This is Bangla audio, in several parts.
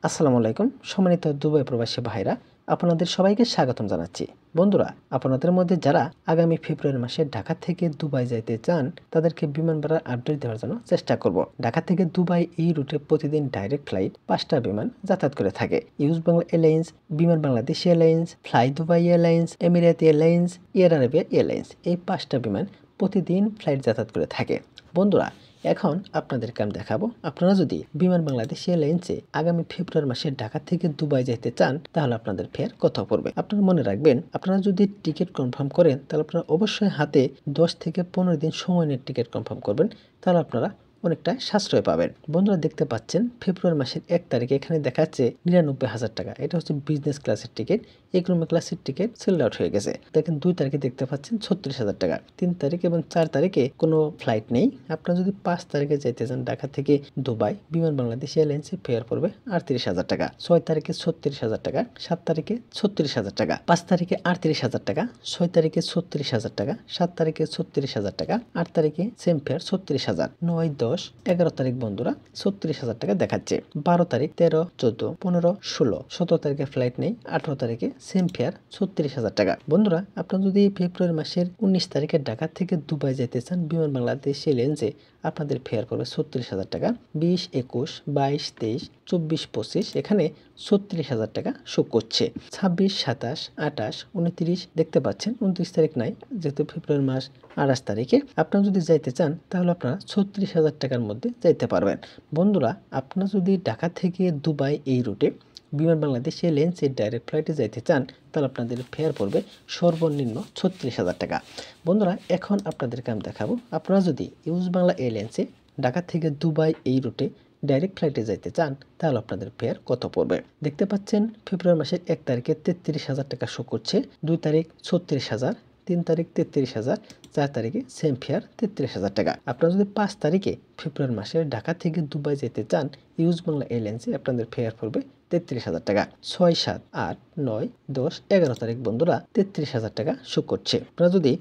আসসালামু আলাইকুম সম্মানিত দুবাই প্রবাসী ভাইরা, আপনাদের সবাইকে স্বাগতম জানাচ্ছি। বন্ধুরা, আপনাদের মধ্যে যারা আগামী ফেব্রুয়ারি মাসে ঢাকা থেকে দুবাই যাইতে চান তাদেরকে বিমান ভাড়ার আপডেট দেওয়ার জন্য চেষ্টা করব। ঢাকা থেকে দুবাই এই রুটে প্রতিদিন ডাইরেক্ট ফ্লাইট 5টা বিমান যাতায়াত করে থাকে। ইউজ বাংলা এয়ারলাইন্স, বিমান Bangladesh airlines, fly Dubai airlines, Emirate airlines, air Arabia airlines, এই 5টা বিমান প্রতিদিন ফ্লাইট যাতায়াত করে থাকে। বন্ধুরা, এখন আপনাদেরকে আমি দেখাবো, আপনারা যদি বিমান বাংলাদেশ এয়ারলাইন্সে আগামী ফেব্রুয়ারি মাসে ঢাকা থেকে দুবাই যেতে চান তাহলে আপনাদের ফেয়ার কত পড়বে। আপনারা মনে রাখবেন, আপনারা যদি টিকিট কনফার্ম করেন তাহলে আপনারা অবশ্যই হাতে 10 থেকে 15 দিন সময় নিয়ে টিকিট কনফার্ম করবেন, তাহলে আপনারা অনেকটা সাশ্রয় পাবেন। বন্ধুরা, দেখতে পাচ্ছেন ফেব্রুয়ারি মাসের 1 তারিখে এখানে দেখাচ্ছে 99,000 টাকা। এটা হচ্ছে বিজনেস ক্লাসের টিকিট। ইকোনমি ক্লাসের টিকিট সেল আউট হয়ে গেছে। দেখেন 2 তারিখে দেখতে পাচ্ছেন 36,000 টাকা। 3 তারিখ এবং 4 তারিখে কোনো ফ্লাইট নেই। আপনারা যদি 5 তারিখে যাইতে চান ঢাকা থেকে দুবাই, বিমান বাংলাদেশ এয়ারলাইন্সে ফেয়ার পড়বে 38,000 টাকা। 6 তারিখে 36,000 টাকা, 7 তারিখে 36,000 টাকা, 5 তারিখে 38,000 টাকা, 6 তারিখে 36,000 টাকা, 7 তারিখে 36,000 টাকা, 8 তারিখে সেম ফেয়ার 36,000, 9, 10, 11 তারিখ বন্ধুরা 36,000 টাকা দেখাচ্ছে। 12 তারিখ, 13, 14, 15, 16, 17 তারিখে ফ্লাইট নেই। 18 তারিখে সেম ফেয়ার 36,000 টাকা। বন্ধুরা, আপনারা যদি ফেব্রুয়ারি মাসের 19 তারিখে ঢাকা থেকে দুবাই যেতে চান বিমান বাংলাদেশ এয়ারলাইন্সে, আপনাদের ফেয়ার পড়বে 36,000 টাকা। 20, 21, 22, 23, 24, 25 এখানে 36,000 টাকা শো করছে। 26, 27, 28, 29 দেখতে পাচ্ছেন 29 তারিখ নাই, যেহেতু ফেব্রুয়ারি মাস 28 তারিখে আপনারা যদি যাইতে চান তাহলে আপনারা 36,000 টাকার মধ্যে যাইতে পারবেন। বন্ধুরা, আপনারা যদি ঢাকা থেকে দুবাই এই রুটে বিমান বাংলাদেশ এয়ারলাইন্সের ডাইরেক্ট ফ্লাইটে যাইতে চান তাহলে আপনাদের ফেয়ার পড়বে সর্বনিম্ন 36,000 টাকা। বন্ধুরা, এখন আপনাদেরকে আমি দেখাবো, আপনারা যদি ইউজ বাংলা এয়ারলাইন্সে ঢাকা থেকে দুবাই এই রুটে ডাইরেক্ট ফ্লাইটে যাইতে চান তাহলে আপনাদের ফেয়ার কত পড়বে। দেখতে পাচ্ছেন ফেব্রুয়ারি মাসের 1 তারিখে 33,000 টাকা শো করছে, 2 তারিখ 36,000, 3 তারিখ 33,000, 4 তারিখে সেম ফেয়ার 33,000 টাকা। আপনারা যদি 5 তারিখে ফেব্রুয়ারি মাসে ঢাকা থেকে দুবাই যেতে চান ইউজ বাংলা এয়ারলাইন্সে আপনাদের ফেয়ার পড়বে 33,000 টাকা। 6, 7, 8, 9, 10, 11 তারিখ বন্ধুরা 33,000 টাকা শো করছে। আপনারা যদি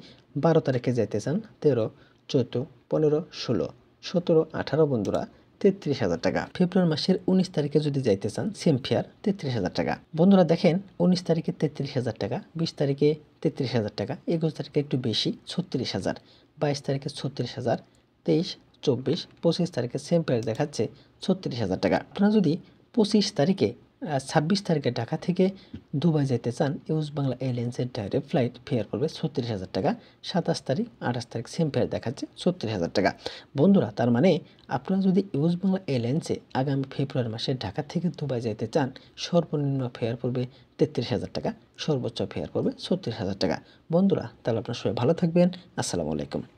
12 তারিখে যেতে চান 13, 14, 15, 16, 17, 18 বন্ধুরা 33,000 টাকা। ফেব্রুয়ারি মাসের 19 তারিখে যদি যাইতে চান সেম ফেয়ার 33,000 টাকা। বন্ধুরা দেখেন 19 তারিখে 33,000 টাকা, 20 তারিখে 33,000 টাকা, 21 তারিখে একটু বেশি 36,000, 22 তারিখে 36,000, 23, 24, 25 তারিখে সেম ফেয়ার দেখাচ্ছে 36,000 টাকা। আপনারা যদি 25 তারিখে 26 তারিখে ঢাকা থেকে দুবাই যেতে চান ইউজ বাংলা এয়ারলাইন্সের ডাইরেক্ট ফ্লাইট ফেয়ার পড়বে 36,000 টাকা। 27 তারিখ, 28 তারিখ সেম ফেয়ার দেখাচ্ছে 36,000 টাকা। বন্ধুরা, তার মানে আপনারা যদি ইউজ বাংলা এয়ারলাইন্সে আগামী ফেব্রুয়ারি মাসে ঢাকা থেকে দুবাই যেতে চান সর্বনিম্ন ফেয়ার পড়বে 33,000 টাকা, সর্বোচ্চ ফেয়ার পড়বে 36,000 টাকা। বন্ধুরা, তাহলে আপনারা সবাই ভালো থাকবেন। আসসালামু আলাইকুম।